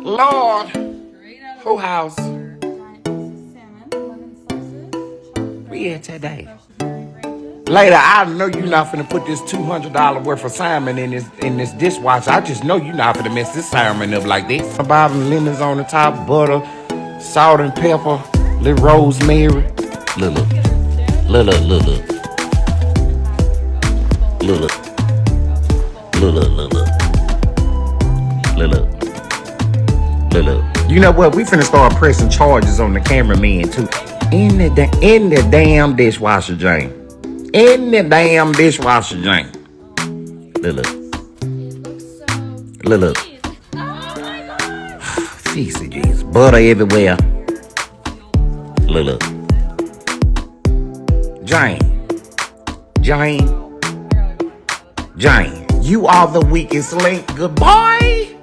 Lord. Whole house. We here today. Later, I know you're not finna put this $200 worth of salmon in this dishwasher. I just know you're not finna mess this salmon up like this. Bottom lemons on the top, butter, salt and pepper, little rosemary, little. You know what? We finna start pressing charges on the cameraman too. In the damn dishwasher, Jane. In the damn dishwasher, Jane. Look. Jesus, butter everywhere. Look. Jane, you are the weakest link. Goodbye.